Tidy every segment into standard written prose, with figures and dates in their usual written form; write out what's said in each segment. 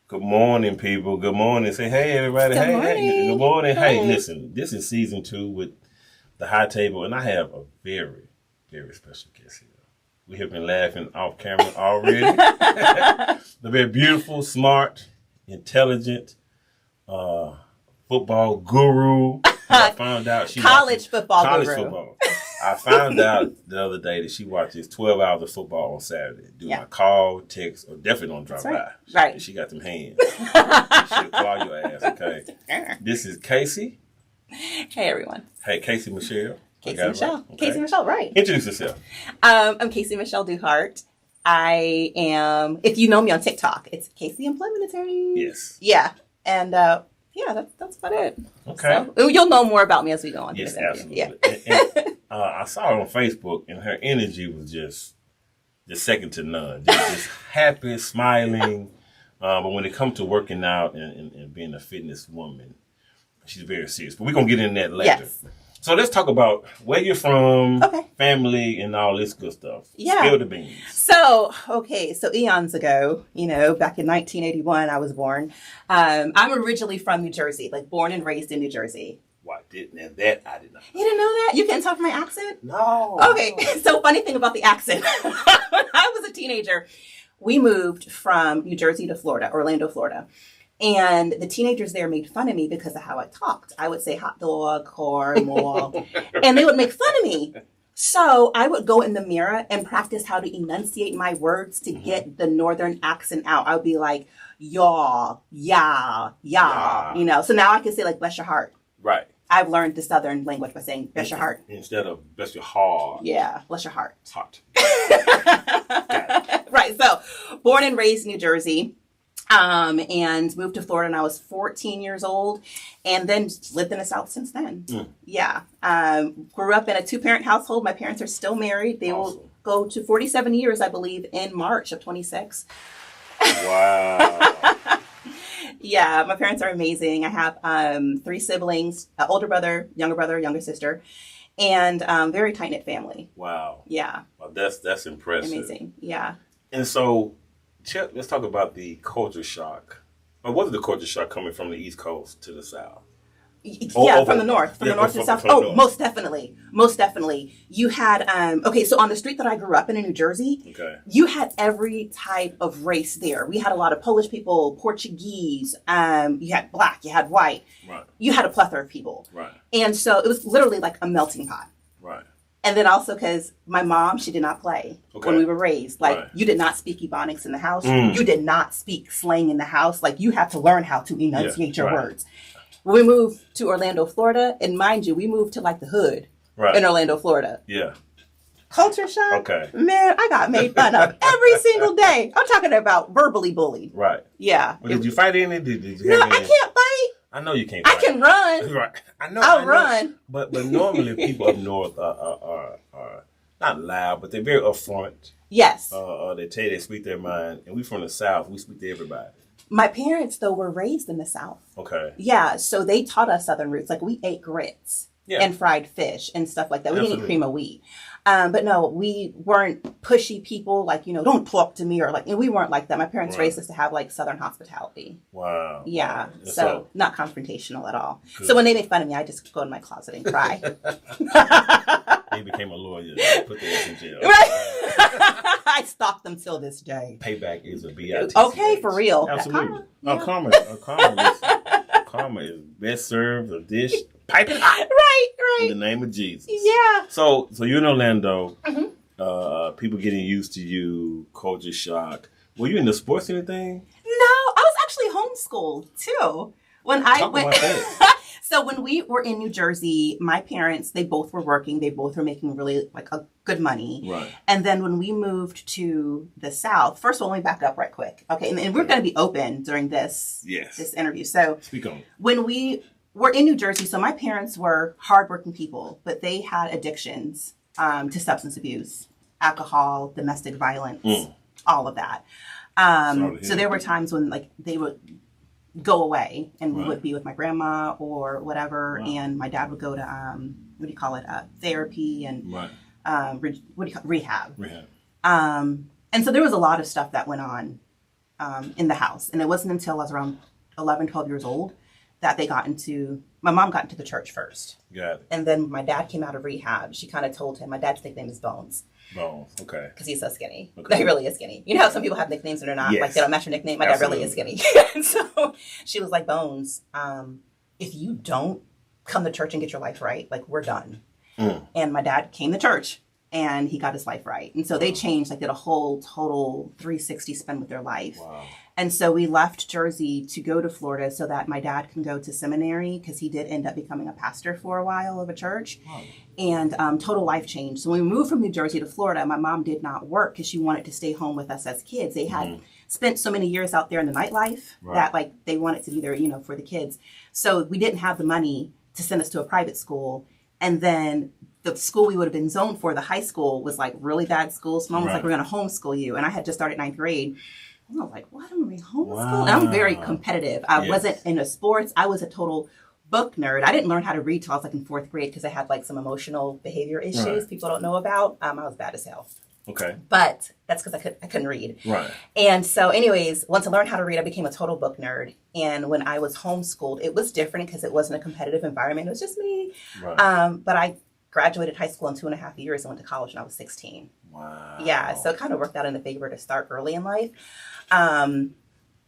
Good morning, people. Good morning. Say, hey, everybody. Good hey, morning. Hey. Good morning. Hi. Hey, listen, this is season 2 with the High Table, and I have a very, very special guest here. We have been laughing off camera already. The very beautiful, smart, intelligent football guru. I found out she college football college guru. football. I found out the other day that she watches 12 hours of football on Saturday. Do my call, text, or definitely don't drop by. Right. She got them hands. She'll claw your ass, okay? This is Casey. Hey, everyone. Hey, Casey Michelle. Casey Michelle. Right. Okay. Casey Michelle, right. Introduce yourself. I'm Casey Michelle Duhart. I am, if you know me on TikTok, it's Casey Employment Attorney. Yes. Yeah. And yeah, that's about it. Okay. So, you'll know more about me as we go on. Yes, absolutely. Yeah. And, I saw her on Facebook, and her energy was just second to none. Just happy, smiling. But when it comes to working out and being a fitness woman, she's very serious. But we're going to get into that later. Yes. So let's talk about where you're from, okay, family, and all this good stuff. Yeah. Spill the beans. So eons ago, back in 1981, I was born. I'm originally from New Jersey, like born and raised in New Jersey. Why didn't that? I did not. You didn't know that? You can't tell from my accent? No. Okay. So funny thing about the accent. When I was a teenager, we moved from New Jersey to Florida, Orlando, Florida. And the teenagers there made fun of me because of how I talked. I would say hot dog, car, mall, and they would make fun of me. So I would go in the mirror and practice how to enunciate my words to get the northern accent out. I would be like, y'all, yeah. So now I can say like, bless your heart. Right. I've learned the southern language by saying, bless your heart. Instead of bless your heart. Yeah, bless your heart. It's hot. Right. So born and raised in New Jersey. And moved to Florida when I was 14 years old, and then lived in the South since then. Yeah. Grew up in a 2-parent household. My parents are still married. They will go to 47 years, I believe, in March of 26. Wow. Yeah, my parents are amazing. I have 3 siblings, older brother, younger sister, and very tight-knit family. Wow. Yeah. Well, that's impressive. Amazing. Yeah. And so let's talk about the culture shock. Or was it the culture shock coming from the East Coast to the South? Yeah, from the north. From the north to the south. Oh, most definitely. Most definitely. You had, so on the street that I grew up in New Jersey, you had every type of race there. We had a lot of Polish people, Portuguese, you had black, you had white. Right. You had a plethora of people. Right. And so it was literally like a melting pot. Right. And then also because my mom, she did not play when we were raised. Like, you did not speak Ebonics in the house. You did not speak slang in the house. Like, you had to learn how to enunciate your words. When we moved to Orlando, Florida, and mind you, we moved to like the hood in Orlando, Florida. Yeah. Culture shock? Okay. Man, I got made fun of every single day. I'm talking about verbally bullied. Right. Yeah. Well, did you fight any? Did you no, have any? I can't fight. I know you can't fight. I can run. Right. I'll run. But normally people up north are not loud, but they're very upfront. Yes. They tell you they speak their mind. And we from the South, we speak to everybody. My parents, though, were raised in the South. Okay. Yeah, so they taught us Southern roots. Like, we ate grits and fried fish and stuff like that. We didn't eat cream of wheat. But no, we weren't pushy people, like, don't talk to me, or like, we weren't like that. My parents raised us to have, like, Southern hospitality. Wow. Yeah, wow. So not confrontational at all. Good. So when they made fun of me, I just go in my closet and cry. They became a lawyer. Put their ass in jail. Right. I stalk them till this day. Payback is a BIT. Okay, for real. Absolutely. Yeah. Karma is best served a dish piping hot. Right. In the name of Jesus. Yeah. So you're in Orlando. People getting used to you. Culture shock. Were you into sports or anything? No, I was actually homeschooled too. When I went. So when we were in New Jersey, my parents, they both were working. They both were making really like a good money. Right. And then when we moved to the South, first of all, let me back up right quick. Okay. And we're going to be open during this interview. So speak on. When we were in New Jersey, so my parents were hardworking people, but they had addictions to substance abuse, alcohol, domestic violence, all of that. So there were times when like they would go away and we would be with my grandma or whatever, and my dad would go to therapy and rehab. Rehab. And so there was a lot of stuff that went on in the house. And it wasn't until I was around 11, 12 years old that my mom got into the church first. Got it. And then when my dad came out of rehab, she kind of told him, my dad's nickname is Bones. Bones, okay. Because he's so skinny. Okay. He really is skinny. You know how some people have nicknames and they're not, yes. like they don't match your nickname? My Absolutely. dad really is skinny. And so she was like, Bones, if you don't come to church and get your life right, like we're done. And my dad came to church and he got his life right. And so they changed, like did a whole total 360 spin with their life. Wow. And so we left Jersey to go to Florida so that my dad can go to seminary, because he did end up becoming a pastor for a while of a church. Wow. And total life change. So when we moved from New Jersey to Florida, my mom did not work because she wanted to stay home with us as kids. They had spent so many years out there in the nightlife that like they wanted to be there, you know, for the kids. So we didn't have the money to send us to a private school. And then the school we would have been zoned for, the high school, was like really bad school. So mom was like, we're going to homeschool you. And I had just started 9th grade. And I was like, what? I'm going to be homeschooled? Wow. And I'm very competitive. I wasn't into sports. I was a total book nerd. I didn't learn how to read till I was like in 4th grade because I had like some emotional behavior issues people don't know about. I was bad as hell. Okay. But that's because I couldn't read. Right. And so anyways, once I learned how to read, I became a total book nerd. And when I was homeschooled, it was different because it wasn't a competitive environment. It was just me. Right. But I graduated high school in 2.5 years and went to college when I was 16. Wow. Yeah. So it kind of worked out in the favor to start early in life.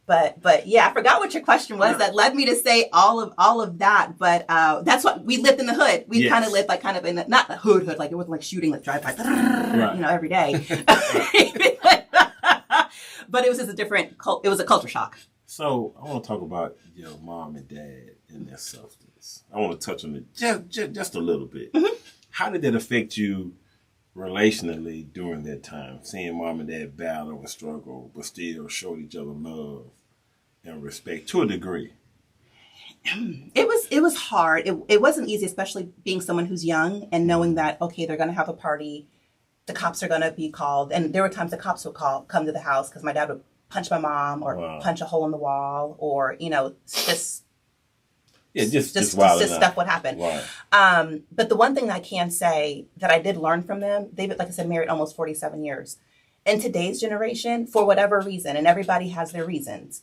But yeah, I forgot what your question was that led me to say all of that. But that's what we lived in the hood. We kind of lived like kind of in not the hood, like it wasn't like shooting, like drive by, you know, every day. But it was just it was a culture shock. So I want to talk about your mom and dad and their substance. I want to touch on it just a little bit. Mm-hmm. How did that affect you relationally during that time? Seeing mom and dad battle and struggle, but still showed each other love and respect to a degree. It was hard. It wasn't easy, especially being someone who's young and knowing that, okay, they're going to have a party. The cops are going to be called. And there were times the cops would come to the house because my dad would punch my mom or punch a hole in the wall or, you know, just stuff would happen. Right. But the one thing I can say that I did learn from them, they've, like I said, married almost 47 years. In today's generation, for whatever reason, and everybody has their reasons,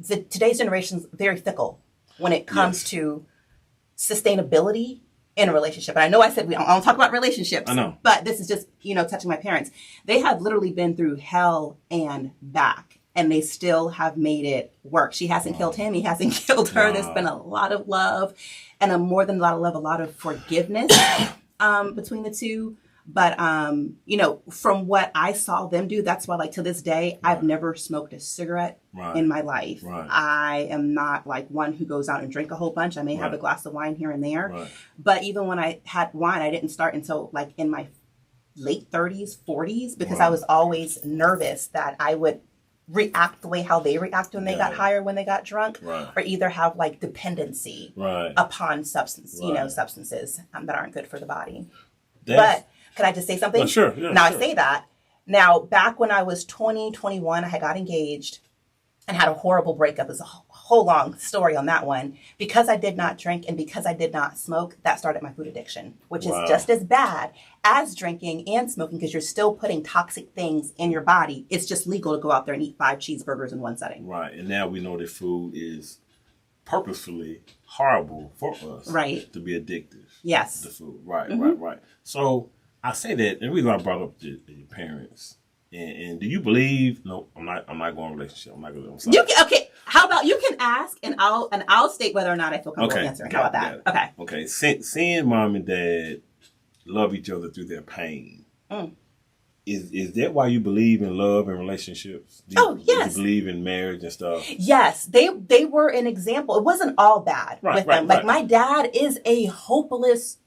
today's generation is very fickle when it comes to sustainability in a relationship. And I know I said I don't talk about relationships, I know, but this is just, you know, touching my parents. They have literally been through hell and back, and they still have made it work. She hasn't killed him. He hasn't killed her. There's been a lot of love, and more than a lot of love, a lot of forgiveness between the two. But, you know, from what I saw them do, that's why, like, to this day, I've never smoked a cigarette in my life. Right. I am not, like, one who goes out and drink a whole bunch. I may have a glass of wine here and there. Right. But even when I had wine, I didn't start until, like, in my late 30s, 40s, because I was always nervous that I would react the way how they react when they got higher, when they got drunk, or either have, like, dependency upon substances that aren't good for the body. But can I just say something? Well, sure. Yeah, now, sure. I say that. Now, back when I was 20, 21, I had got engaged and had a horrible breakup. There's a whole long story on that one. Because I did not drink and because I did not smoke, that started my food addiction, which is just as bad as drinking and smoking because you're still putting toxic things in your body. It's just legal to go out there and eat 5 cheeseburgers in one setting. Right. And now we know that food is purposefully horrible for us to be addictive to food. Right. So I say that, and the reason I brought up your parents, and do you believe? No, I'm not going relationship. I'm not going. I'm sorry. Okay. How about you can ask, and I'll state whether or not I feel comfortable answering. How about that? Okay. Seeing mom and dad love each other through their pain. Is that why you believe in love and relationships? Yes. Do you believe in marriage and stuff? Yes, they were an example. It wasn't all bad with them. Like my dad is a hopeless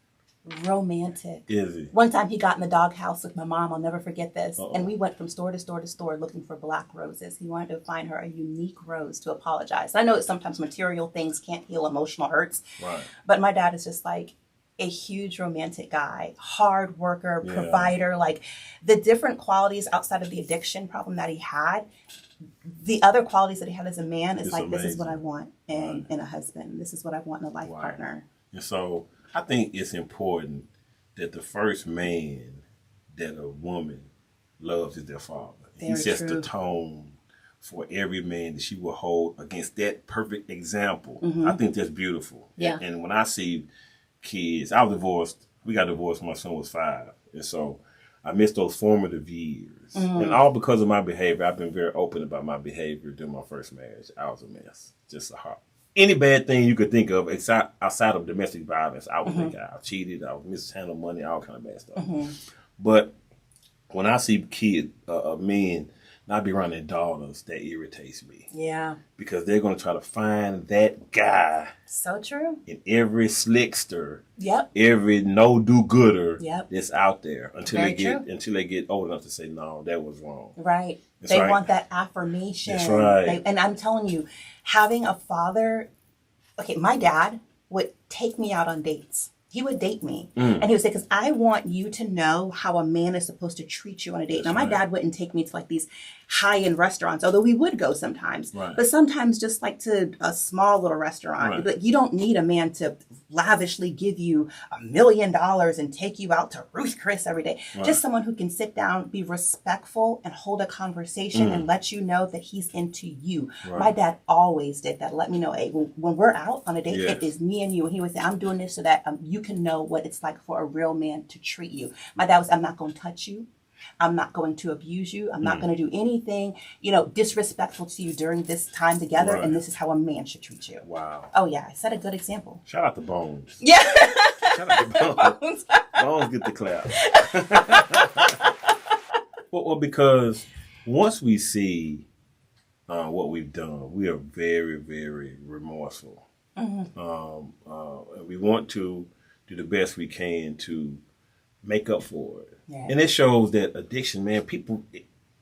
romantic. Is he? One time he got in the doghouse with my mom. I'll never forget this. And we went from store to store to store looking for black roses. He wanted to find her a unique rose to apologize. I know that sometimes material things can't heal emotional hurts. Right. But my dad is just like a huge romantic guy, hard worker, provider, like the different qualities outside of the addiction problem that he had. The other qualities that he had as a man is like, amazing. This is what I want in a husband. This is what I want in a life partner. And so I think it's important that the first man that a woman loves is their father. He sets the tone for every man that she will hold against that perfect example. Mm-hmm. I think that's beautiful. Yeah. And when I see kids, I was divorced. We got divorced when my son was 5. And so I missed those formative years. Mm-hmm. And all because of my behavior. I've been very open about my behavior during my first marriage. I was a mess. Just a heart. Any bad thing you could think of outside of domestic violence, I would think I cheated, I mishandled money, all kind of bad stuff. Mm-hmm. But when I see kids, men, not be around their daughters, that irritates me. Yeah. Because they're going to try to find that guy. So true. In every slickster. Yep. Every no-do-gooder. Yep. That's out there until Very until they get old enough to say, no, that was wrong. Right. That's they right. want that affirmation. That's right. And I'm telling you, having a father, okay, my dad would take me out on dates. He would date me. And he would say, because I want you to know how a man is supposed to treat you on a date. Now, my dad wouldn't take me to like these high-end restaurants, although we would go sometimes. Right. But sometimes just like to a small little restaurant. Right. But you don't need a man to lavishly give you $1 million and take you out to Ruth Chris every day. Right. Just someone who can sit down, be respectful, and hold a conversation and let you know that he's into you. Right. My dad always did that. Let me know, hey, when we're out on a date, Yes. it is me and you. And he would say, I'm doing this so that you can know what it's like for a real man to treat you. My dad was, I'm not going to touch you. I'm not going to abuse you. I'm not going to do anything, disrespectful to you during this time together. Right. And this is how a man should treat you. Wow. Oh, yeah. I set a good example. Shout out to Bones. Yeah. Shout out to Bones. Bones get the clap. well, because once we see what we've done, we are very, very remorseful. And we want to do the best we can to make up for it. Yeah. And it shows that addiction, man,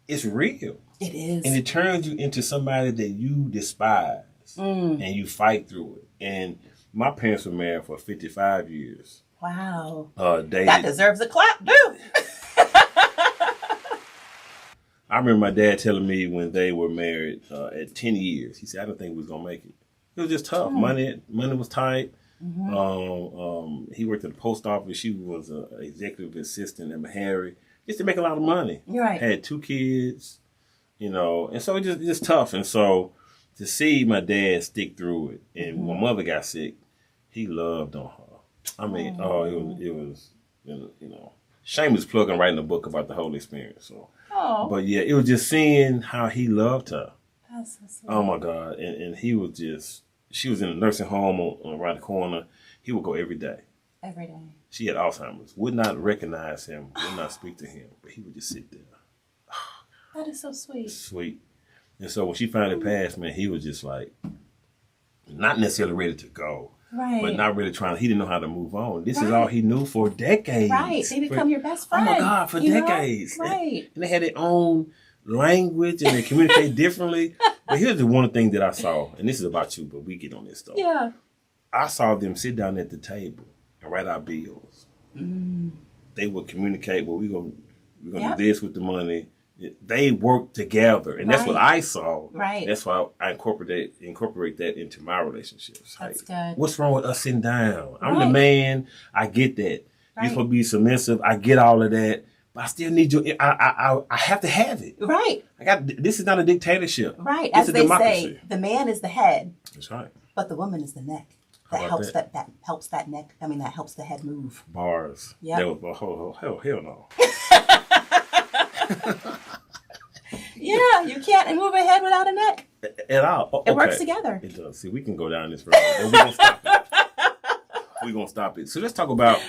it's real. It is. And it turns you into somebody that you despise. And you fight through it. And my parents were married for 55 years. Wow. Dated. That deserves a clap, dude. I remember my dad telling me when they were married at 10 years, he said, I didn't think we was going to make it. It was just tough. Money was tight. He worked at the post office. She was an executive assistant at Harry. Used to make a lot of money. Right. Had 2 kids, and so it's just tough. And so to see my dad stick through it, and when my mother got sick, he loved on her. I mean, it was shameless plug. I'm writing a book about the whole experience. So, but yeah, it was just seeing how he loved her. That's so sweet. Oh my God, and he was just. She was in a nursing home around the corner. He would go every day. Every day. She had Alzheimer's. Would not recognize him. Would not speak to him. But he would just sit there. That is so sweet. Sweet. And so when she finally passed, man, he was just like, not necessarily ready to go. Right. But not really trying. He didn't know how to move on. This is all he knew for decades. Right. They become your best friend. Oh my God, for decades. Right. And they had their own language and they communicate differently. But here's the one thing that I saw, and this is about you, but we get on this stuff. Yeah. I saw them sit down at the table and write our bills. They would communicate, well, we're gonna do this with the money. They work together, and that's what I saw. Right. That's why I incorporate that into my relationships. That's good. What's wrong with us sitting down? I'm the man. I get that. Right. You're supposed to be submissive. I get all of that. But I still need you. I have to have it. Right. This is not a dictatorship. Right. It's As a they democracy. say, the man is the head. That's right. But the woman is the neck. That helps that helps that neck. I mean, that helps the head move. Bars. Yeah. That was hell no. Yeah, you can't move a head without a neck. At all. Okay. It works together. It does. See, we can go down this road. We're gonna stop it. We're gonna stop it. So let's talk about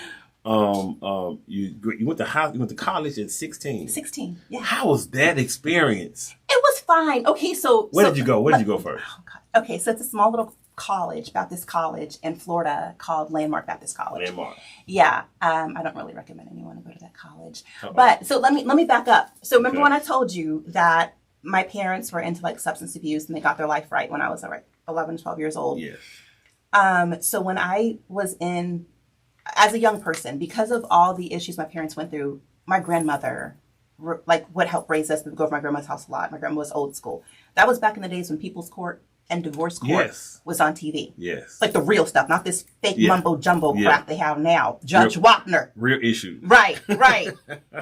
you went to college at 16. 16. Yeah. How was that experience? It was fine. Okay, so Where did you go? Where did you go first? Oh, God. Okay, so it's a small little college, Baptist college in Florida called Landmark Baptist College. Landmark. Yeah. I don't really recommend anyone to go to that college. Uh-oh. But so let me back up. So remember Okay. when I told you that my parents were into like substance abuse and they got their life right when I was 11, 12 years old. Yes. So when I was as a young person, because of all the issues my parents went through, my grandmother would help raise us. We'd go over my grandma's house a lot. My grandma was old school. That was back in the days when People's Court and Divorce Court was on TV. Yes. Like the real stuff, not this fake mumbo jumbo crap they have now. Judge Wapner. Real issues. Right.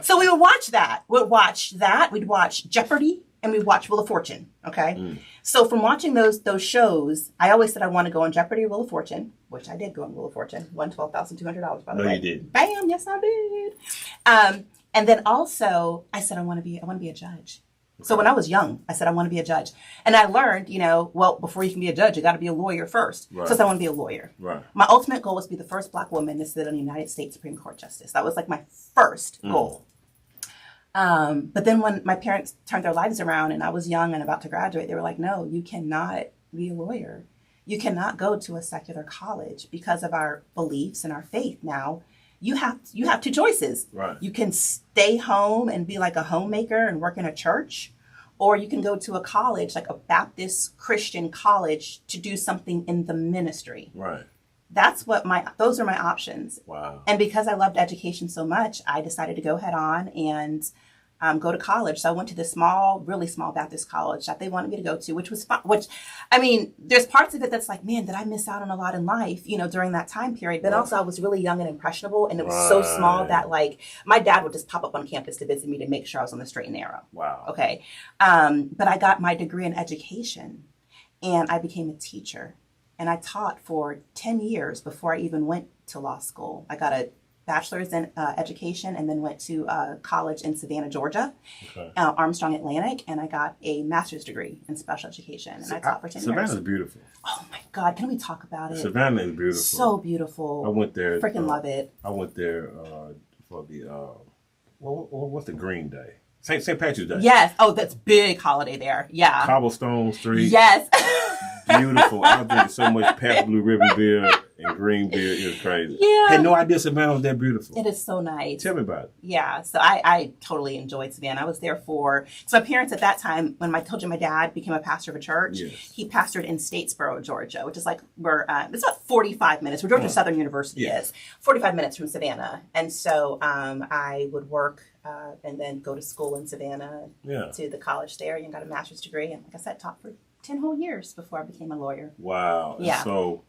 So we would watch that. We'd watch Jeopardy. and we watched Wheel of Fortune. Okay. So from watching those shows, I always said I want to go on Jeopardy or Wheel of Fortune, which I did go on Wheel of Fortune. Won $12,200, by the way. No, you did. Bam. Yes, I did. And then also I said, I want to be a judge. So when I was young, I said, I want to be a judge. And I learned, well, before you can be a judge, you got to be a lawyer first. Right. So I said, I want to be a lawyer. Right. My ultimate goal was to be the first Black woman to sit on the United States Supreme Court justice. That was like my first goal. But then when my parents turned their lives around and I was young and about to graduate, they were like, no, you cannot be a lawyer. You cannot go to a secular college because of our beliefs and our faith now. You have two choices. Right. You can stay home and be like a homemaker and work in a church, or you can go to a college, like a Baptist Christian college, to do something in the ministry. Right. Those are my options. Wow. And because I loved education so much, I decided to go head on and go to college. So I went to this really small Baptist college that they wanted me to go to, which was fun. There's parts of it that's like, man, did I miss out on a lot in life, during that time period? But also I was really young and impressionable, and it was so small that like my dad would just pop up on campus to visit me to make sure I was on the straight and narrow. Wow. Okay. But I got my degree in education, and I became a teacher, and I taught for 10 years before I even went to law school. I got a bachelor's in education, and then went to college in Savannah, Georgia, Armstrong Atlantic, and I got a master's degree in special education, and I taught for 10 years. Savannah's beautiful. Oh my God, can we talk about it? Savannah is beautiful. So beautiful. I went there. Freaking love it. I went there for the, what's the Green Day? St. Patrick's Day. Yes. Oh, that's big holiday there. Yeah. Cobblestone Street. Yes. Beautiful. I was drinking so much Pabst Blue Ribbon beer and green beer. It was crazy. Yeah. Had no idea Savannah was that beautiful. It is so nice. Tell me about it. Yeah. So I totally enjoyed Savannah. I was there so my parents at that time, when I told you my dad became a pastor of a church, yes. He pastored in Statesboro, Georgia, which is like it's about 45 minutes where Georgia Southern University is. 45 minutes from Savannah. And so I would work and then go to school in Savannah to the college there, and got a master's degree. And like I said, taught for 10 whole years before I became a lawyer. Wow. Yeah. And so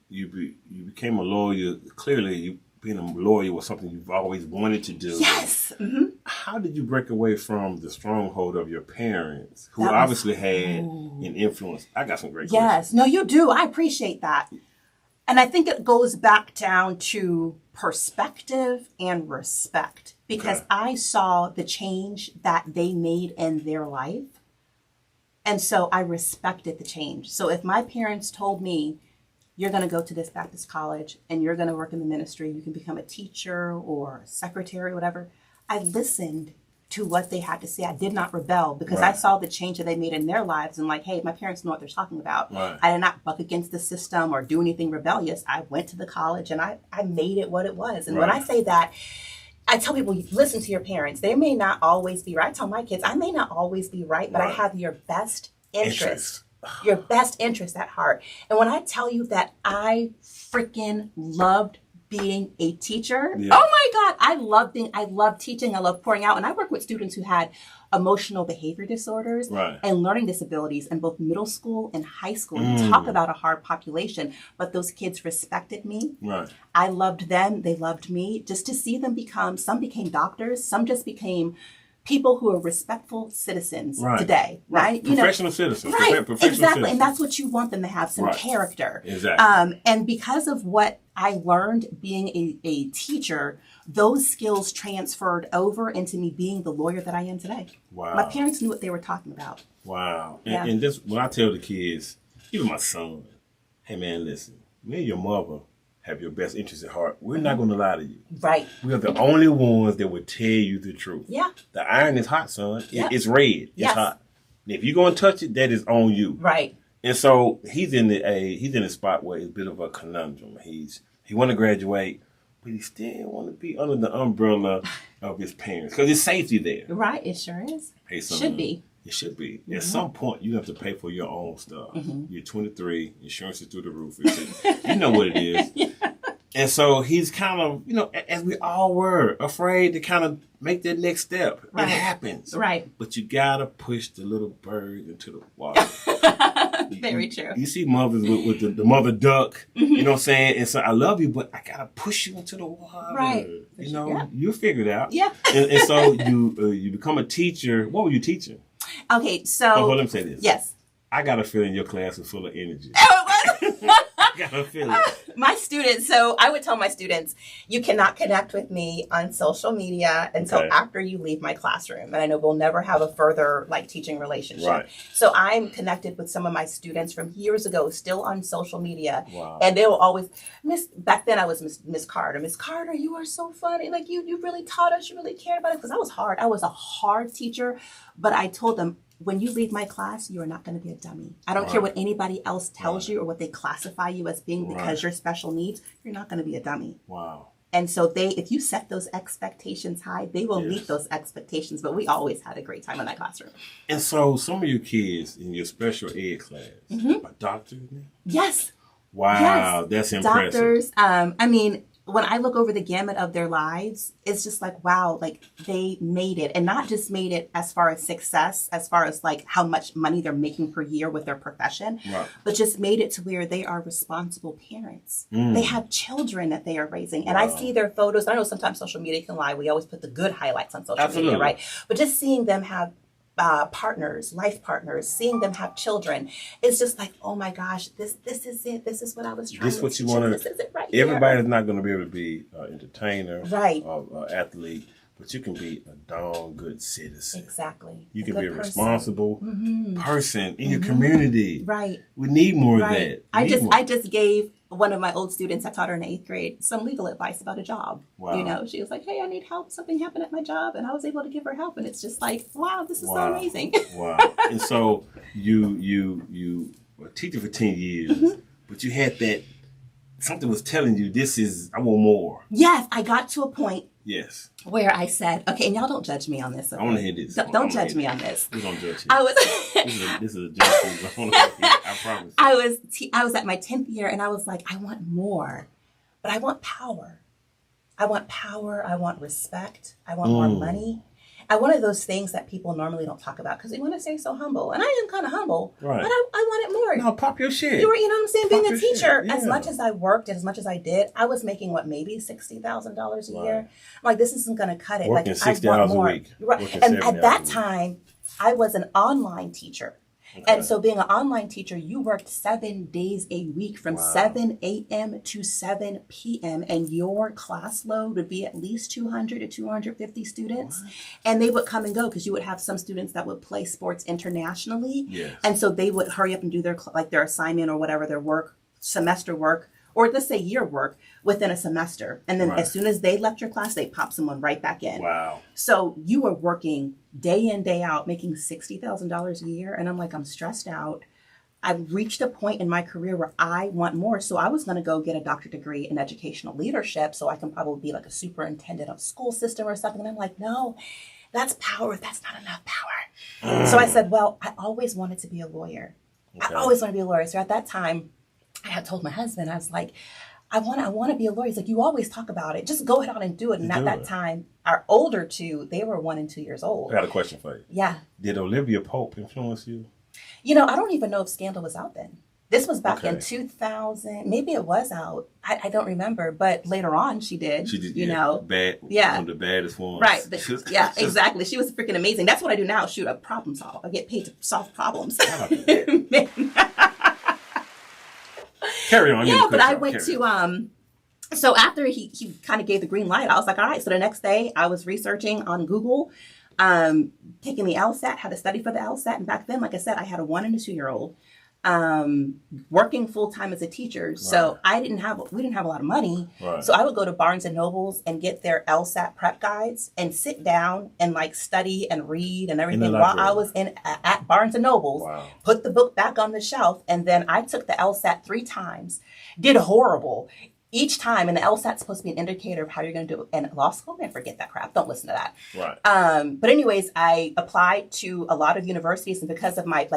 you became a lawyer. Clearly, being a lawyer was something you've always wanted to do. Yes. Mm-hmm. How did you break away from the stronghold of your parents, who obviously had an influence? I got some great questions. Yes. No, you do. I appreciate that. And I think it goes back down to perspective and respect, because I saw the change that they made in their life. And so I respected the change. So if my parents told me, you're going to go to this Baptist college and you're going to work in the ministry, you can become a teacher or a secretary or whatever, I listened to what they had to say. I did not rebel, because I saw the change that they made in their lives, and like, hey, my parents know what they're talking about. Right. I did not buck against the system or do anything rebellious. I went to the college and I made it what it was. And when I say that, I tell people, listen to your parents. They may not always be right. I tell my kids, I may not always be right, but I have your best interest. Your best interest at heart. And when I tell you that I freaking loved being a teacher, oh my God, I love teaching, I love pouring out. And I work with students who had emotional behavior disorders and learning disabilities in both middle school and high school. Talk about a hard population, but those kids respected me. Right. I loved them. They loved me. Just to see them some became doctors, some just became people who are respectful citizens today, right? Professional citizens. Right, Professional exactly. Citizens. And that's what you want them to have, some character. Exactly. And because of what I learned being a teacher, those skills transferred over into me being the lawyer that I am today. Wow. My parents knew what they were talking about. Wow. And this, when I tell the kids, even my son, hey man, listen, me and your mother have your best interest at heart. We're not going to lie to you. Right. We are the only ones that will tell you the truth. Yeah. The iron is hot, son. It's red. It's hot. And if you're going to touch it, that is on you. Right. And so he's in a spot where it's a bit of a conundrum. He want to graduate, but he still want to be under the umbrella of his parents because there's safety there. Right. It sure is. Hey, son, should be. It should be. At some point, you have to pay for your own stuff. You're 23, insurance is through the roof. You know what it is. And so he's kind of, as we all were, afraid to kind of make that next step. It happens. Right. But you got to push the little bird into the water. Very true. You see mothers with the mother duck, you know what I'm saying? And so I love you, but I got to push you into the water. Right. You'll figure it out. Yeah. And so you become a teacher. What were you teaching? Okay, so. Oh, let me say this. Yes. I got a feeling your class is full of energy. Oh, it was. I got a feeling. My students, so I would tell my students, you cannot connect with me on social media until after you leave my classroom. And I know we'll never have a further like teaching relationship. Right. So I'm connected with some of my students from years ago, still on social media. Wow. And they will always, back then I was Miss Carter. Miss Carter, you are so funny. Like you really taught us, you really cared about it. Because I was hard. I was a hard teacher. But I told them, when you leave my class, you are not going to be a dummy. I don't care what anybody else tells you or what they classify you as being because you're special needs. You're not going to be a dummy. Wow. And so if you set those expectations high, they will meet those expectations. But we always had a great time in that classroom. And so some of your kids in your special ed class are doctors now? Yes. Wow, yes. That's impressive. Doctors. I mean, when I look over the gamut of their lives, it's just like, wow, like they made it, and not just made it as far as success, as far as like how much money they're making per year with their profession, but just made it to where they are responsible parents. They have children that they are raising. And I see their photos. I know sometimes social media can lie. We always put the good highlights on social media, right? But just seeing them have partners, life partners, seeing them have children, it's just like, oh my gosh, this is it. This is what I was trying this to what you want to. This is it right Everybody's not going to be able to be an entertainer, right? Or athlete, but you can be a darn good citizen. Exactly. You can be a responsible person in your community. Right. We need more of that. I just gave one of my old students, I taught her in 8th grade, some legal advice about a job. Wow. You know, she was like, hey, I need help. Something happened at my job. And I was able to give her help. And it's just like, wow, this is so amazing. Wow. And so you were a teacher for 10 years, but you had that, something was telling you, I want more. Yes, I got to a point. Yes. Where I said, okay, and y'all don't judge me on this. Okay? I want to hear this. Don't judge me on this. We don't judge you. I was. this is a judge. I promise. I was at my 10th year, and I was like, I want more, but I want power. I want power. I want respect. I want more money. One of those things that people normally don't talk about because they want to stay so humble. And I am kind of humble, but I wanted more. No, pop your shit. You know what I'm saying? Being a teacher, as much as I worked and as much as I did, I was making maybe $60,000 a year. I'm like, this isn't going to cut it. Working like, 60 I want hours more. a week. Right. And at that time, I was an online teacher. Okay. And so being an online teacher, you worked 7 days a week from 7 a.m. to 7 p.m. And your class load would be at least 200 to 250 students. What? And they would come and go because you would have some students that would play sports internationally. Yes. And so they would hurry up and do their assignment or whatever, their work, semester work, or let's say year work within a semester. And then as soon as they left your class, they pop someone right back in. Wow. So you were working day in, day out, making $60,000 a year. And I'm like, I'm stressed out. I've reached a point in my career where I want more. So I was going to go get a doctorate degree in educational leadership so I can probably be like a superintendent of school system or something. And I'm like, no, that's power. That's not enough power. So I said, well, I always wanted to be a lawyer. Okay. I always wanted to be a lawyer. So at that time, I had told my husband, I was like, I want to be a lawyer. He's like, you always talk about it. Just go ahead on and do it. And at that time, our older two, they were 1 and 2 years old. I got a question for you. Yeah. Did Olivia Pope influence you? You know, I don't even know if Scandal was out then. This was back in 2000. Maybe it was out. I don't remember. But later on, she did. She did, you know. Bad. Yeah. One of the baddest ones. Right. Yeah, exactly. She was freaking amazing. That's what I do now. Shoot, I problem solve. I get paid to solve problems. Carry on. Yeah, but I went to, so after he kind of gave the green light, I was like, all right. So the next day I was researching on Google, taking the LSAT, had to study for the LSAT. And back then, like I said, I had a 1 and a 2 year old, working full time as a teacher. Right. So we didn't have a lot of money. Right. So I would go to Barnes and Nobles and get their LSAT prep guides and sit down and like study and read and everything while I was at Barnes and Nobles. Wow. Put the book back on the shelf, and then I took the LSAT 3 times. Did horrible. Each time, and the LSAT's supposed to be an indicator of how you're going to do it in law school. Man, forget that crap. Don't listen to that. Right. But anyways, I applied to a lot of universities, and because of my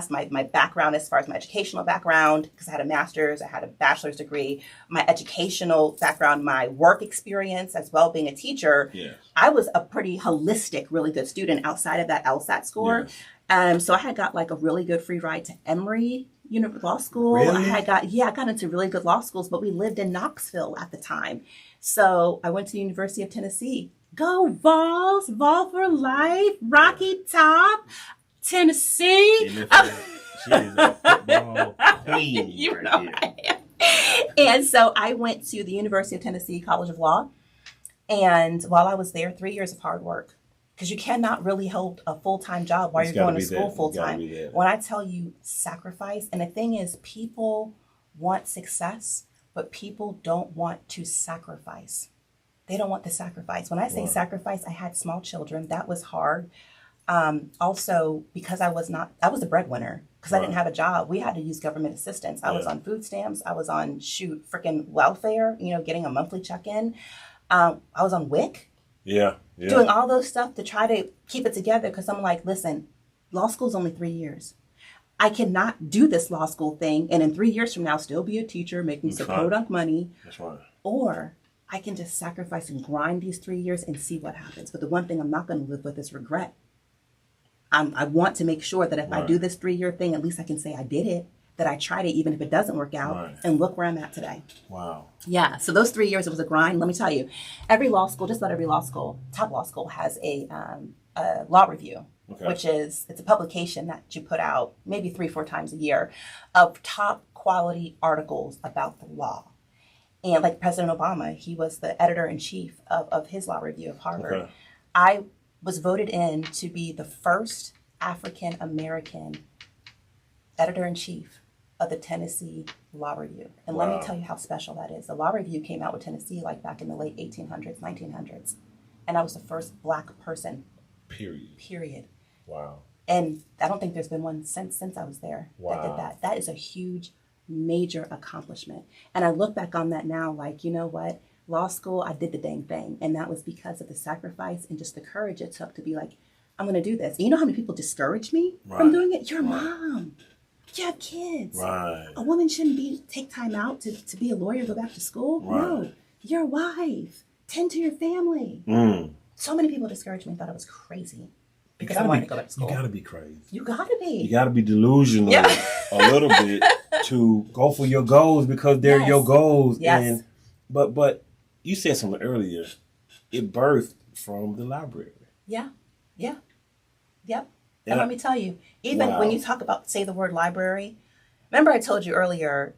my background as far as my educational background, because I had a master's, I had a bachelor's degree, my educational background, my work experience as well, being a teacher, I was a pretty holistic, really good student outside of that LSAT score. Yes. So I had got like a really good free ride to Emory Law School. Really? I got into really good law schools, but we lived in Knoxville at the time. So I went to the University of Tennessee. Go Vols, Vol for life, Rocky Top. Tennessee. She is a football queen. You right know there. I am. And so I went to the University of Tennessee College of Law. And while I was there, 3 years of hard work. Because you cannot really hold a full-time job while you're going to school full-time. When I tell you sacrifice, and the thing is, people want success, but people don't want to sacrifice. They don't want the sacrifice. When I say sacrifice, I had small children. That was hard. Also, because I was the breadwinner because I didn't have a job. We had to use government assistance. I was on food stamps. I was on freaking welfare, getting a monthly check-in. I was on WIC. Yeah. Doing all those stuff to try to keep it together because I'm like, listen, law school's only 3 years. I cannot do this law school thing and in 3 years from now still be a teacher making some podunk money. That's right. Or I can just sacrifice and grind these 3 years and see what happens. But the one thing I'm not going to live with is regret. I want to make sure that if I do this 3 year thing, at least I can say I did it, that I tried it even if it doesn't work out, and look where I'm at today. Wow. Yeah, so those 3 years, it was a grind. Let me tell you, every law school, just about every law school, top law school has a law review, which it's a publication that you put out maybe 3-4 times a year of top quality articles about the law. And like President Obama, he was the editor-in-chief of his law review of Harvard. Okay. I was voted in to be the first African-American editor-in-chief of the Tennessee Law Review. And let me tell you how special that is. The Law Review came out with Tennessee like back in the late 1800s, 1900s. And I was the first Black person. Period. Wow. And I don't think there's been one since I was there that did that. That is a huge, major accomplishment. And I look back on that now like, you know what? Law school, I did the dang thing. And that was because of the sacrifice and just the courage it took to be like, I'm going to do this. And you know how many people discouraged me from doing it? Your mom. You have kids. Right. A woman shouldn't take time out to be a lawyer, go back to school. Right. No. Your wife. Tend to your family. So many people discouraged me and thought I was crazy because I wanted to go back to school. You got to be crazy. You got to be. You got to be delusional a little bit to go for your goals because they're your goals. Yes. And, but you said something earlier. It birthed from the library. Yeah. Yep. And let me tell you, even when you talk about, say the word library, remember I told you earlier,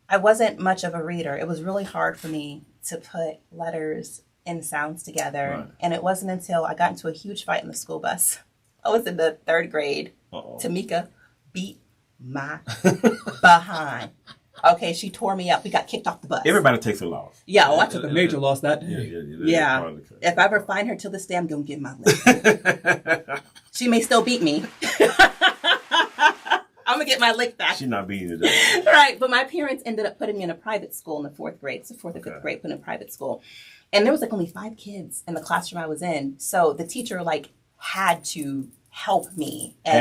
I wasn't much of a reader. It was really hard for me to put letters and sounds together. Right. And it wasn't until I got into a huge fight in the school bus. I was in the 3rd grade. Tamika beat my behind. Okay, she tore me up. We got kicked off the bus. Everybody takes a loss. Yeah, I took a major loss that day. Yeah. If I ever find her till this day, I'm going to give my lick. She may still beat me. I'm going to get my lick back. She's not beating you today. Right, but my parents ended up putting me in a private school in the 4th grade. So 4th or 5th grade, put in a private school. And there was only 5 kids in the classroom I was in. So the teacher had to help me and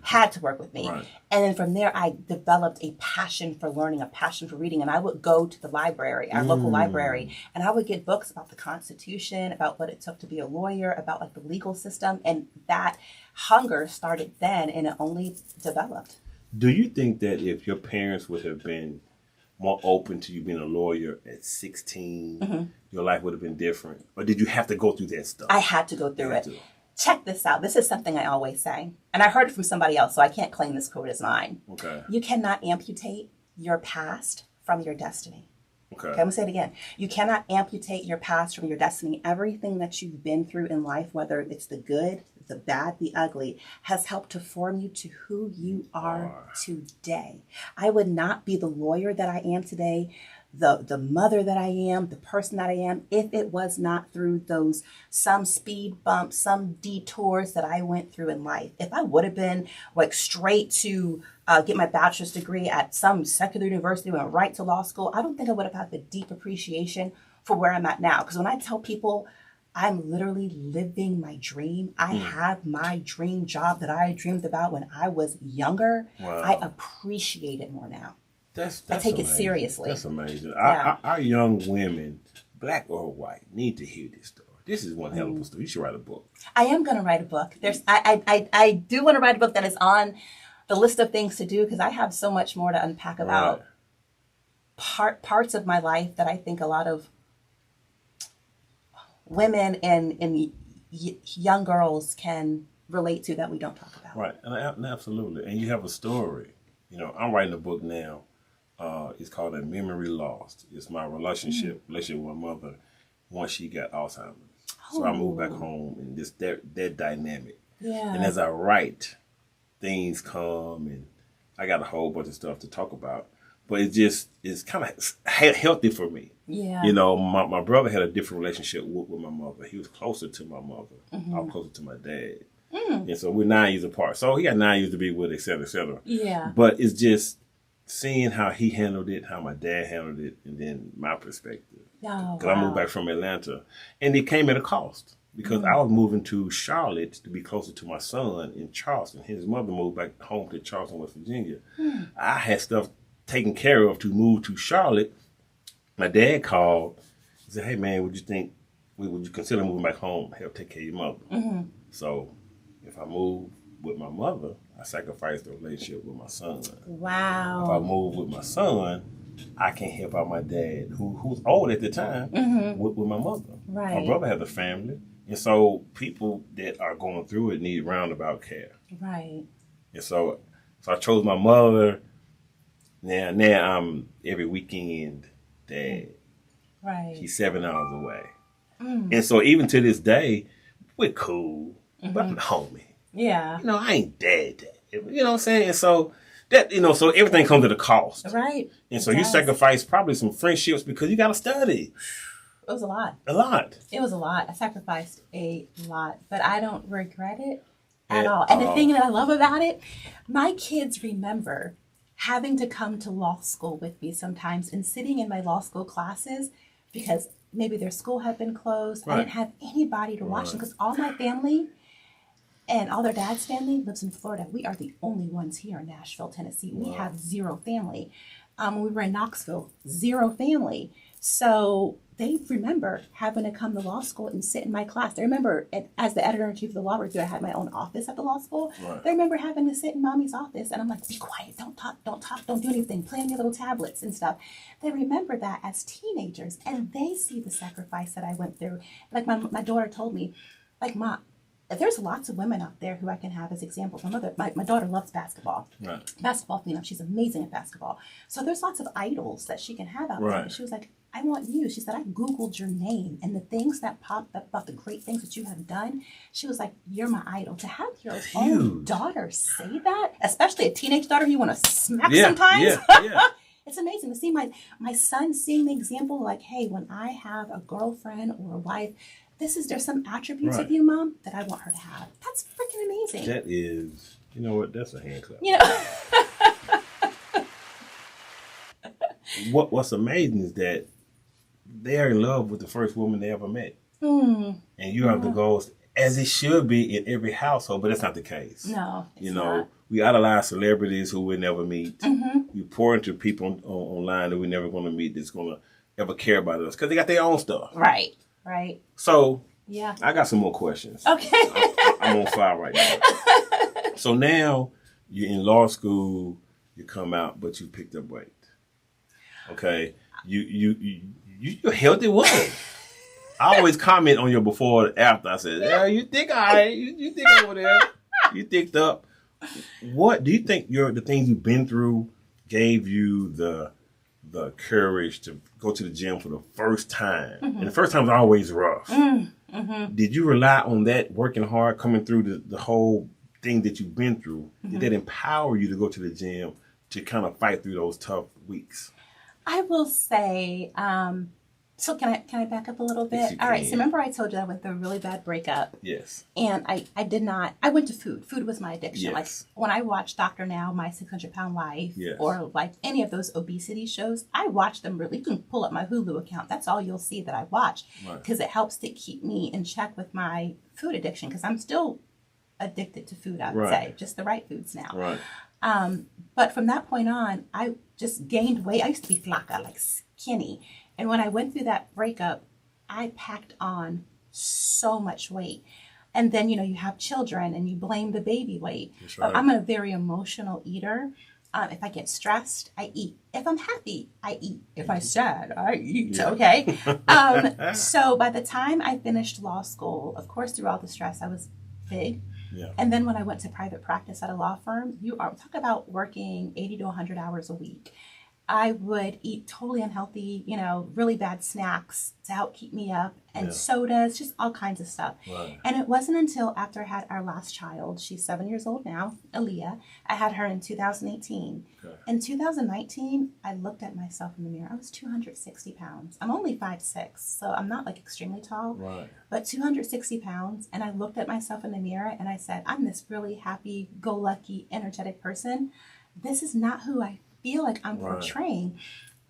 had to work with me. Right. And then from there I developed a passion for learning, a passion for reading, and I would go to the library, our local library, and I would get books about the Constitution, about what it took to be a lawyer, about the legal system, and that hunger started then and it only developed. Do you think that if your parents would have been more open to you being a lawyer at 16, your life would have been different? Or did you have to go through that stuff? I had to go through it. Check this out. This is something I always say. And I heard it from somebody else, so I can't claim this quote as mine. Okay. You cannot amputate your past from your destiny. Okay, I'm going to say it again. You cannot amputate your past from your destiny. Everything that you've been through in life, whether it's the good, the bad, the ugly, has helped to form you to who you are today. I would not be the lawyer that I am today, the mother that I am, the person that I am, if it was not through those some speed bumps, some detours that I went through in life. If I would have been straight to get my bachelor's degree at some secular university, went right to law school, I don't think I would have had the deep appreciation for where I'm at now. Because when I tell people I'm literally living my dream, I have my dream job that I dreamed about when I was younger, I appreciate it more now. That's I take amazing. it seriously. That's amazing. Yeah. Our young women, black or white, need to hear this story. This is one hell of a story. You should write a book. I am going to write a book. I do want to write a book that is on the list of things to do because I have so much more to unpack about parts of my life that I think a lot of women and young girls can relate to that we don't talk about. Right, and absolutely. And you have a story. I'm writing a book now. It's called A Memory Lost. It's my relationship with my mother once she got Alzheimer's. So I moved back home, and just that dynamic. Yeah. And as I write, things come, and I got a whole bunch of stuff to talk about. But it's kind of healthy for me. Yeah. My brother had a different relationship with my mother. He was closer to my mother. I was closer to my dad. And so we're 9 years apart. So he got 9 years to be with, et cetera, et cetera. Yeah. But it's just seeing how he handled it, how my dad handled it, and then my perspective. Oh, Because I moved back from Atlanta. And it came at a cost. Because I was moving to Charlotte to be closer to my son in Charleston. His mother moved back home to Charleston, West Virginia. I had stuff taken care of to move to Charlotte. My dad called and said, "Hey man, would you consider moving back home, help take care of your mother?" So if I move with my mother, I sacrifice the relationship with my son. Wow. If I move with my son, I can help out my dad, who was old at the time, with my mother. Right. My brother has a family. And so people that are going through it need roundabout care. Right. And so I chose my mother. Now I'm every weekend dad. Right. He's 7 hours away. And so even to this day, we're cool. But I'm the homie. Yeah. I ain't dad. You know what I'm saying? And so that, so everything comes at a cost. Right. And so you sacrifice probably some friendships because you got to study. It was a lot. A lot. It was a lot. I sacrificed a lot, but I don't regret it at all. And the thing that I love about it, my kids remember having to come to law school with me sometimes and sitting in my law school classes because maybe their school had been closed. Right. I didn't have anybody to watch them because all my family and all their dad's family lives in Florida. We are the only ones here in Nashville, Tennessee. We have zero family. When we were in Knoxville, zero family. So they remember having to come to law school and sit in my class. They remember, as the editor-in-chief of the law review, I had my own office at the law school. Right. They remember having to sit in mommy's office. And I'm like, be quiet, don't talk, don't do anything. Play on your little tablets and stuff. They remember that as teenagers. And they see the sacrifice that I went through. Like my daughter told me, like, Mom, there's lots of women out there who I can have as examples. My daughter loves basketball. Right. Basketball, she's amazing at basketball. So there's lots of idols that she can have out there. And she was like, I want you. She said, I Googled your name and the things that popped up about the great things that you have done. She was like, you're my idol. To have your own daughter say that, especially a teenage daughter you want to smack sometimes. Yeah. It's amazing to see my son seeing the example like, hey, when I have a girlfriend or a wife, there's some attributes of you, Mom, that I want her to have. That's freaking amazing. That is, you know what? That's a hand clap. What's amazing is that they're in love with the first woman they ever met. And you have the goals, as it should be in every household, but that's not the case. No, it's not. We idolize celebrities who we never meet. We pour into people online that we're never going to meet that's going to ever care about us because they got their own stuff. Right. So, I got some more questions. Okay. I'm on fire right now. So now you're in law school, you come out, but you picked up weight. Okay. You're a healthy woman. I always comment on your before and after. I said, yeah, you think all right. You think over there. You thicked up. What do you think the things you've been through gave you the courage to go to the gym for the first time? And the first time is always rough. Did you rely on that, working hard, coming through the whole thing that you've been through? Did that empower you to go to the gym to kind of fight through those tough weeks? I will say, so can I back up a little bit? Yes, you All right. can. So remember I told you I went through a really bad breakup. Yes. And I went to food. Food was my addiction. Yes. Like when I watched Dr. Now, My 600-Pound Life, or like any of those obesity shows, I watch them really. You can pull up my Hulu account. That's all you'll see that I watch because it helps to keep me in check with my food addiction because I'm still addicted to food, I would say. Just the right foods now. Right. But from that point on, I just gained weight. I used to be flaca, like skinny. And when I went through that breakup, I packed on so much weight. And then, you have children and you blame the baby weight. That's right. I'm a very emotional eater. If I get stressed, I eat. If I'm happy, I eat. If I'm sad, I eat. Yeah. Okay. So by the time I finished law school, of course, through all the stress, I was big. Yeah. And then when I went to private practice at a law firm, talk about working 80 to 100 hours a week. I would eat totally unhealthy, really bad snacks to help keep me up, and sodas, just all kinds of stuff. Right. And it wasn't until after I had our last child, she's 7 years old now, Aaliyah. I had her in 2018. Okay. In 2019, I looked at myself in the mirror. I was 260 pounds. I'm only 5'6", so I'm not like extremely tall, Right. but 260 pounds. And I looked at myself in the mirror and I said, I'm this really happy, go lucky, energetic person. This is not who I feel like I'm portraying.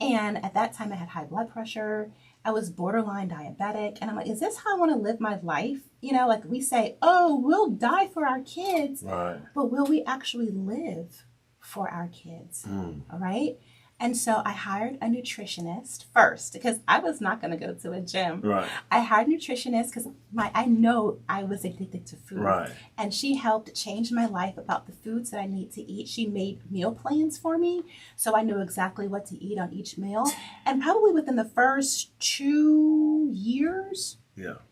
And at that time I had high blood pressure. I was borderline diabetic. And I'm like, is this how I want to live my life? Like we say, oh, we'll die for our kids. Right. But will we actually live for our kids? All right. And so I hired a nutritionist first because I was not going to go to a gym. Right. I hired a nutritionist because I know I was addicted to food. Right. And she helped change my life about the foods that I need to eat. She made meal plans for me, so I knew exactly what to eat on each meal. And probably within the first 2 years,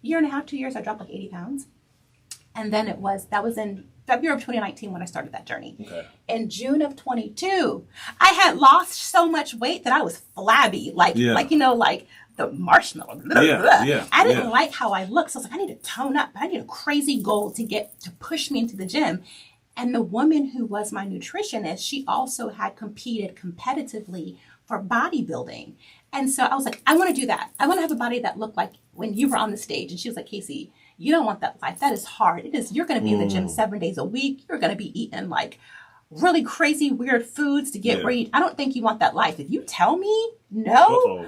year and a half, 2 years, I dropped like 80 pounds. And then that was in February of 2019 when I started that journey. Okay. In June of 22, I had lost so much weight that I was flabby, like the marshmallow. I didn't like how I looked, so I was like, I need to tone up. I need a crazy goal to push me into the gym. And the woman who was my nutritionist, she also had competed competitively for bodybuilding. And so I was like, I want to do that. I want to have a body that looked like when you were on the stage. And she was like, Casey, you don't want that life. That is hard. You're going to be in the gym 7 days a week. You're going to be eating like really crazy, weird foods to get ready. I don't think you want that life. If you tell me no,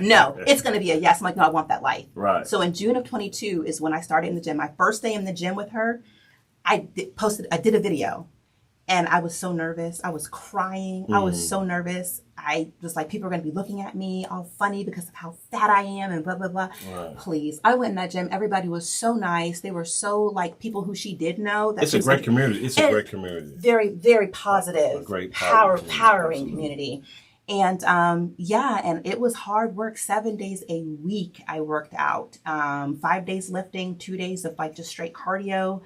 no, it's going to be a yes. I'm like, no, I want that life. Right. So in June of 22 is when I started in the gym. My first day in the gym with her, I did a video. And I was so nervous. I was crying. I was so nervous. I was like, people are going to be looking at me all funny because of how fat I am and blah, blah, blah. Right. Please. I went in that gym. Everybody was so nice. They were so like people who she did know. It's a great community. It's a great community. Very, very positive. A great powering community. And and it was hard work. 7 days a week I worked out. 5 days lifting, 2 days of like just straight cardio.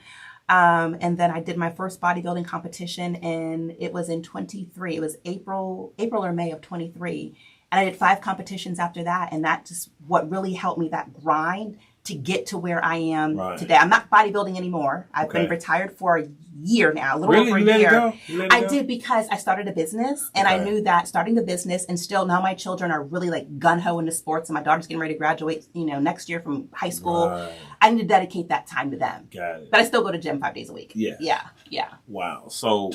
And then I did my first bodybuilding competition, and it was in 23. It was April or May of 23. And I did 5 competitions after that. And that just what really helped me, that grind to get to where I am today. I'm not bodybuilding anymore. I've been retired for a year now, a little over a year. I did because I started a business, and I knew that starting the business, and still now my children are really like gun-ho into sports, and my daughter's getting ready to graduate, next year from high school. Right. I need to dedicate that time to them. Got it. But I still go to gym 5 days a week. Yeah. Wow. So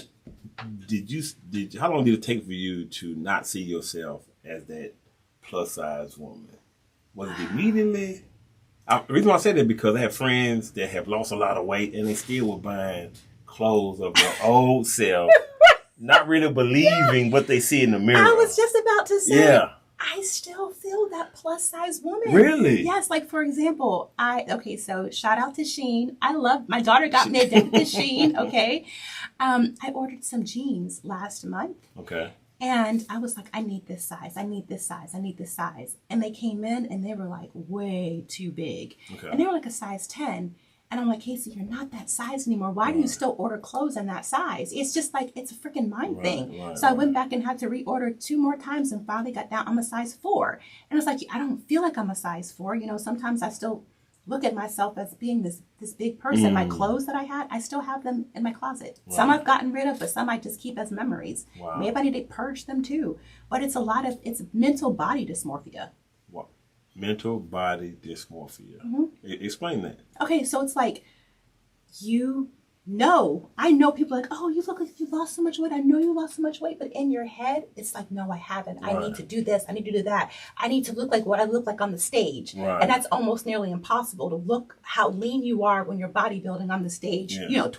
how long did it take for you to not see yourself as that plus size woman? Was it immediately? The reason why I say that because I have friends that have lost a lot of weight and they still were buying clothes of their old self, not really believing what they see in the mirror. I was just about to say, I still feel that plus size woman. Really? Yes. Like, for example, so shout out to Shein. My daughter got me addicted to Shein. Okay. I ordered some jeans last month. Okay. And I was like, I need this size. I need this size. I need this size. And they came in and they were like way too big. Okay. And they were like a size 10. And I'm like, Casey, you're not that size anymore. Why do you still order clothes in that size? It's just like, it's a freaking mind thing. So I went back and had to reorder 2 more times and finally got down. I'm a size 4. And it's like, I don't feel like I'm a size 4. Sometimes I still look at myself as being this big person. My clothes that I had, I still have them in my closet. Wow. Some I've gotten rid of, but some I just keep as memories. Wow. Maybe I need to purge them too. But it's it's mental body dysmorphia. What? Mental body dysmorphia. Mm-hmm. Explain that. Okay, so it's like I know people are like, oh, you look like you lost so much weight. I know you lost so much weight. But in your head, it's like, no, I haven't. Right. I need to do this. I need to do that. I need to look like what I look like on the stage. Right. And that's almost nearly impossible to look how lean you are when you're bodybuilding on the stage, 24/7,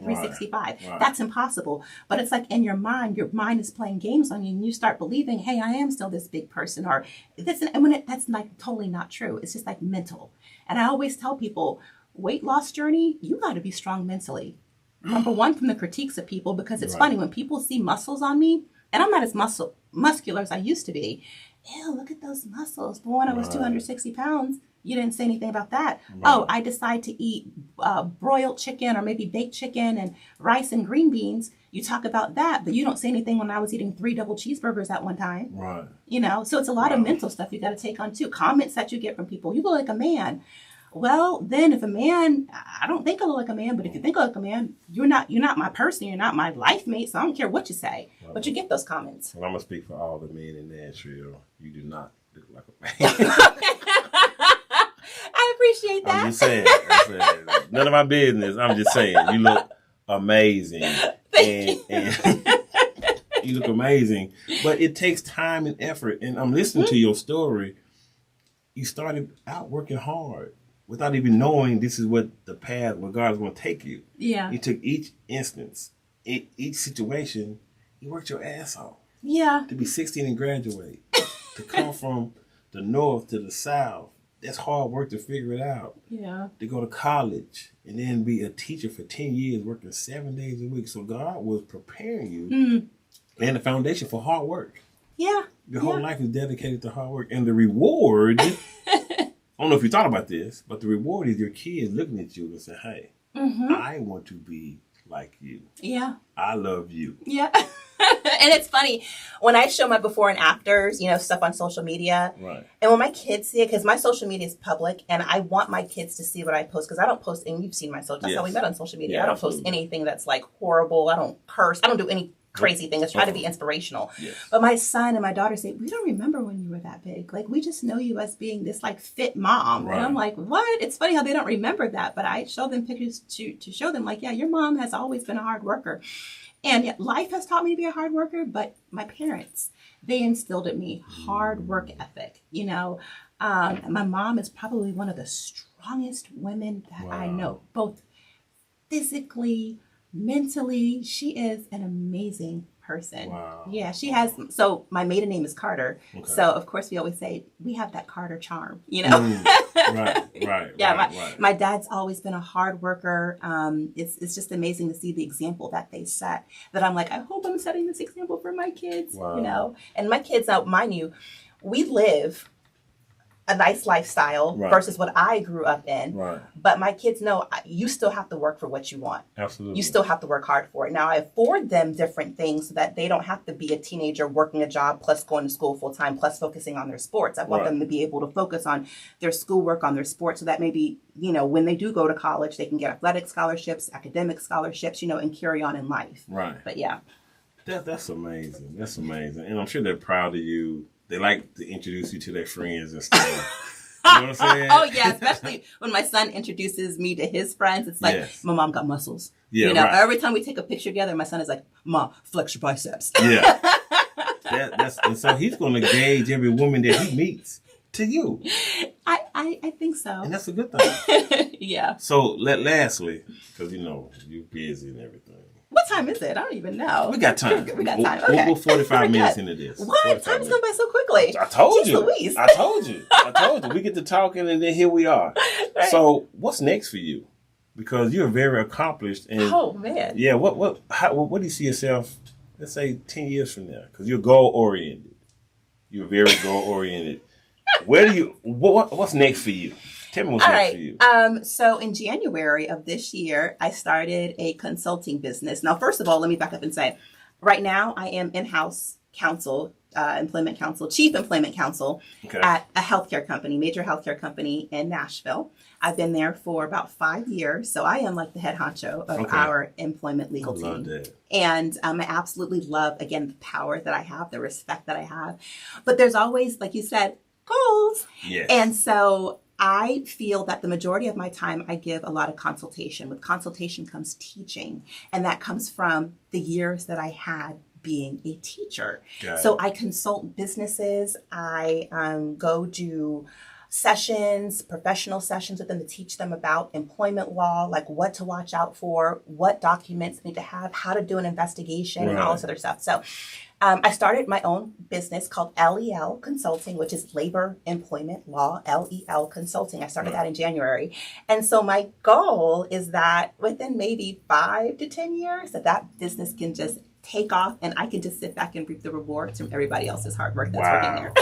365. Right. That's impossible. But it's like in your mind is playing games on you, and you start believing, hey, I am still this big person, or this. And when that's like totally not true. It's just like mental. And I always tell people, weight loss journey, you got to be strong mentally. Number one, from the critiques of people, because it's funny when people see muscles on me, and I'm not as muscular as I used to be. Ew, look at those muscles. But when I was 260 pounds, You didn't say anything about that. Right. Oh, I decide to eat broiled chicken or maybe baked chicken and rice and green beans. You talk about that, but you don't say anything when I was eating 3 double cheeseburgers at one time. Right. You know, so it's a lot of Wow. mental stuff you got to take on too. Comments that you get from people. You look like a man. Well, then if a man, I don't think I look like a man, but if you think I look like a man, you're not my person. You're not my life mate. So I don't care what you say, but you get those comments. Well, I'm going to speak for all the men in Nashville. You do not look like a man. I appreciate that. I'm just saying. None of my business. I'm just saying. You look amazing. And you look amazing. But it takes time and effort. And I'm listening to your story. You started out working hard without even knowing this is what the path where God is going to take you. Yeah. You took each instance, each situation, you worked your ass off. Yeah. To be 16 and graduate, to come from the north to the south, that's hard work to figure it out. Yeah. To go to college and then be a teacher for 10 years, working 7 days a week. So God was preparing you and the foundation for hard work. Yeah. Your whole life is dedicated to hard work. And the reward, I don't know if you thought about this, but the reward is your kids looking at you and saying, hey, I want to be like you. Yeah. I love you. Yeah. And it's funny when I show my before and afters, you know, stuff on social media. Right. And when my kids see it, because my social media is public and I want my kids to see what I post, because I don't post, and you've seen my social, that's how we met on social media. Yeah, I don't absolutely. post anything that's like horrible. I don't curse. I don't do any crazy things. I try to be inspirational. Yes. But my son and my daughter say, we don't remember when you were that big. Like, we just know you as being this like fit mom. Right. And I'm like, what? It's funny how they don't remember that. But I show them pictures to show them like, yeah, your mom has always been a hard worker. And yet life has taught me to be a hard worker, but my parents, they instilled in me hard work ethic. You know, my mom is probably one of the strongest women that I know, both physically, mentally. She is an amazing person. Wow. Yeah, she has. So my maiden name is Carter. Okay. So of course we always say we have that Carter charm, you know? Right. Yeah, right. my dad's always been a hard worker. It's just amazing to see the example that they set. That I'm like, I hope I'm setting this example for my kids. Wow. You know, and my kids now, mind you, we live a nice lifestyle versus what I grew up in. Right. But my kids know you still have to work for what you want. Absolutely. You still have to work hard for it. Now, I afford them different things so that they don't have to be a teenager working a job plus going to school full time plus focusing on their sports. I want them to be able to focus on their schoolwork, on their sports, so that maybe, you know, when they do go to college, they can get athletic scholarships, academic scholarships, you know, and carry on in life. Right. But yeah. That's amazing. That's amazing. And I'm sure they're proud of you. They like to introduce you to their friends and stuff. You know what I'm saying? Oh, yeah. Especially when my son introduces me to his friends. It's like, my mom got muscles. Yeah, you know, right. every time we take a picture together, my son is like, Mom, flex your biceps. Yeah. And so he's going to gauge every woman that he meets to you. I think so. And that's a good thing. Yeah. So lastly, because, you know, you're busy and everything. What time is it? I don't even know. We got time. We got time. Okay. We're 45 minutes into this. What? Time's gone by so quickly. I told Jeez you. Louise. I told you. We get to talking and then here we are. Right. So what's next for you? Because you're very accomplished. And oh, man. Yeah. What do you see yourself, let's say, 10 years from now? Because you're goal-oriented. You're very goal-oriented. What's next for you? Tell me what's next for you. So in January of this year, I started a consulting business. Now, first of all, let me back up and say, right now I am in-house counsel, employment counsel, chief employment counsel at a healthcare company, major healthcare company in Nashville. I've been there for about 5 years. So I am like the head honcho of our employment legal team. Love that. And I absolutely love, again, the power that I have, the respect that I have. But there's always, like you said, goals. Yes. And so I feel that the majority of my time I give a lot of consultation. With consultation comes teaching. And that comes from the years that I had being a teacher. So I consult businesses. I go do sessions, professional sessions with them to teach them about employment law, like what to watch out for, what documents need to have, how to do an investigation, and all this other stuff. So I started my own business called LEL Consulting, which is Labor Employment Law, LEL Consulting. I started that in January. And so my goal is that within maybe 5 to 10 years, that business can just take off and I can just sit back and reap the rewards from everybody else's hard work that's working there.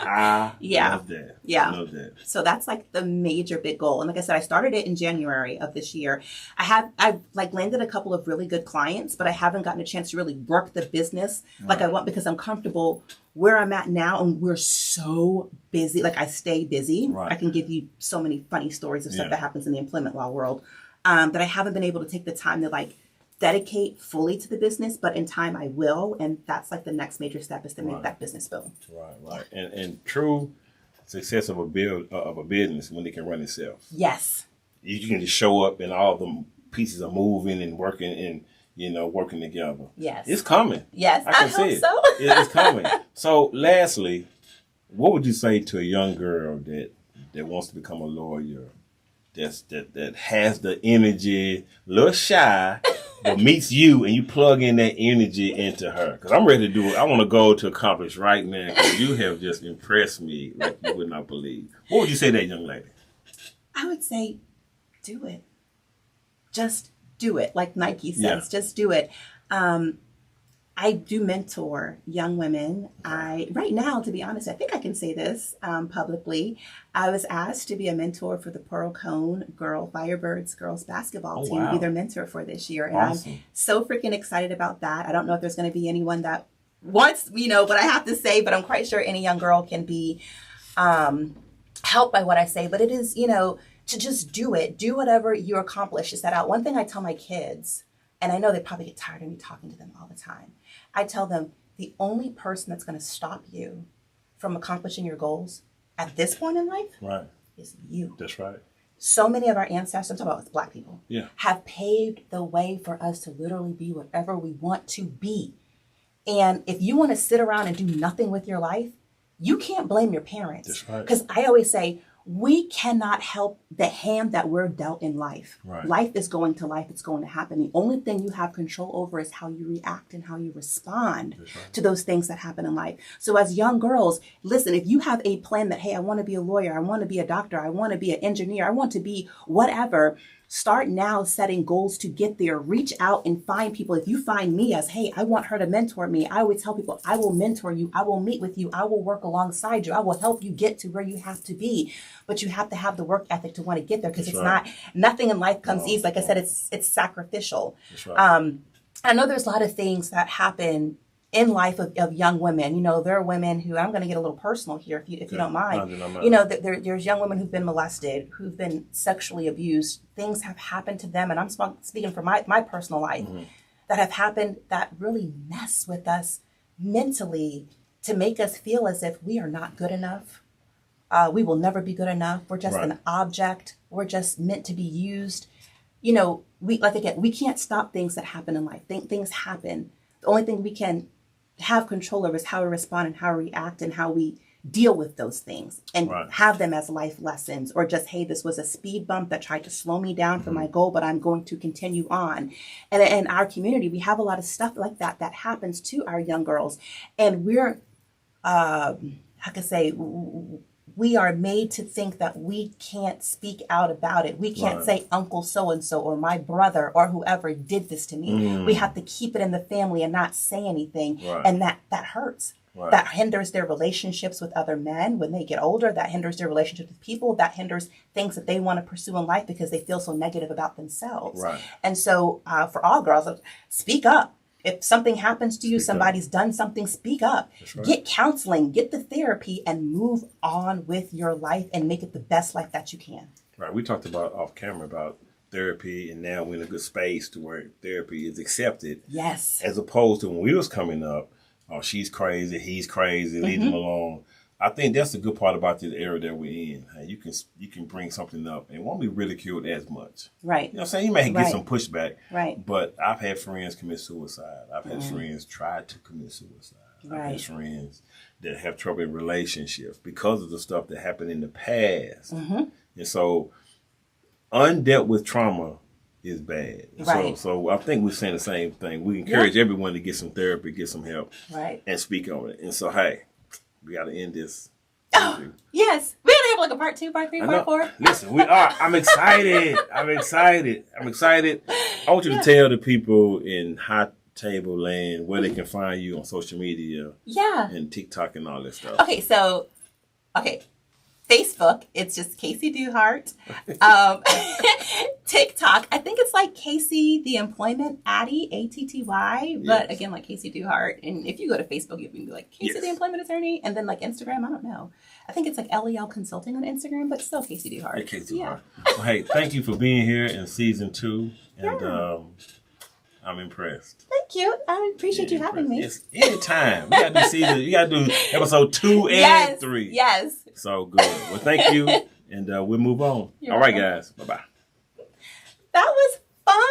I Yeah. love that. Yeah. I love that. So that's like the major big goal. And like I said, I started it in January of this year. I've like landed a couple of really good clients, but I haven't gotten a chance to really work the business like I want because I'm comfortable where I'm at now. And we're so busy. Like I stay busy. Right. I can give you so many funny stories of stuff that happens in the employment law world that I haven't been able to take the time to like dedicate fully to the business, but in time I will. And that's like the next major step is to make that business boom. Right. And true success of a business when it can run itself. Yes. You can just show up and all the pieces are moving and working and working together. Yes. It's coming. Yes. I hope so. It's coming. So lastly, what would you say to a young girl that wants to become a lawyer, that has the energy, a little shy, but meets you and you plug in that energy into her? Because I'm ready to do it. I want to go to accomplish right now because you have just impressed me like you would not believe. What would you say to that young lady? I would say do it. Just do it. Like Nike says, just do it. I do mentor young women. Right now, to be honest, I think I can say this publicly. I was asked to be a mentor for the Pearl Cone Firebirds girls basketball team, be their mentor for this year. And I'm so freaking excited about that. I don't know if there's going to be anyone that wants, what I have to say, but I'm quite sure any young girl can be helped by what I say. But it is, to just do it. Do whatever you accomplish. Is that out? One thing I tell my kids, and I know they probably get tired of me talking to them all the time. I tell them the only person that's going to stop you from accomplishing your goals at this point in life is you. That's right. So many of our ancestors, I'm talking about Black people, have paved the way for us to literally be whatever we want to be. And if you want to sit around and do nothing with your life, you can't blame your parents. That's right. Because I always say, we cannot help the hand that we're dealt in life. Right. Life is going to life. It's going to happen. The only thing you have control over is how you react and how you respond to those things that happen in life. So as young girls, listen, if you have a plan that, hey, I want to be a lawyer, I want to be a doctor, I want to be an engineer, I want to be whatever, start now setting goals to get there. Reach out and find people. If you find me as, hey, I want her to mentor me, I always tell people, I will mentor you. I will meet with you. I will work alongside you. I will help you get to where you have to be. But you have to have the work ethic to want to get there because nothing in life comes easy. Like I said, it's sacrificial. That's right. I know there's a lot of things that happen in life of young women. There are women who, I'm going to get a little personal here if you don't mind. There's young women who've been molested, who've been sexually abused. Things have happened to them, and I'm speaking for my personal life, that have happened that really mess with us mentally to make us feel as if we are not good enough. We will never be good enough. We're just an object. We're just meant to be used. We can't stop things that happen in life. Things happen. The only thing we can have control over is how we respond and how we react and how we deal with those things and have them as life lessons, or just, hey, this was a speed bump that tried to slow me down from my goal, but I'm going to continue on. And in our community, we have a lot of stuff like that happens to our young girls. And we're, we are made to think that we can't speak out about it. We can't say Uncle so-and-so or my brother or whoever did this to me. We have to keep it in the family and not say anything. And that hurts. That hinders their relationships with other men when they get older. That hinders their relationships with people. That hinders things that they want to pursue in life because they feel so negative about themselves. And so for all girls, speak up. If something happens to you, somebody's done something, speak up. Get counseling, get the therapy, and move on with your life and make it the best life that you can. Right. We talked about off camera about therapy, and now we're in a good space to where therapy is accepted. Yes. As opposed to when we was coming up, oh, she's crazy, he's crazy, leave them alone. I think that's the good part about this era that we're in. You can bring something up and won't be ridiculed as much. Right. You know what I'm saying? You may get some pushback. Right. But I've had friends commit suicide. I've had friends try to commit suicide. I've had friends that have trouble in relationships because of the stuff that happened in the past. And so undealt with trauma is bad. So I think we're saying the same thing. We encourage everyone to get some therapy, get some help, and speak on it. And so, hey, we got to end this. Oh, yes. We're going to have like a part 2, part 3, part 4. Listen, we are. I'm excited. I'm excited. I want you to tell the people in Hot Table Land where they can find you on social media. And TikTok and all that stuff. Okay, so Okay. Facebook, it's just Casey Duhart. TikTok, I think it's like Casey the Employment Addy, Atty. But again, like Casey Duhart. And if you go to Facebook, you can be like Casey the Employment Attorney. And then like Instagram, I don't know. I think it's like LEL Consulting on Instagram, but still Casey Duhart. Hey, Casey Duhart. Well, hey, thank you for being here in season 2. And I'm impressed. Thank you. I appreciate you having me. Yes, anytime. You gotta do episode 2 and 3. Yes. So good. Well, thank you. And we'll move on. All right, guys. Bye-bye. That was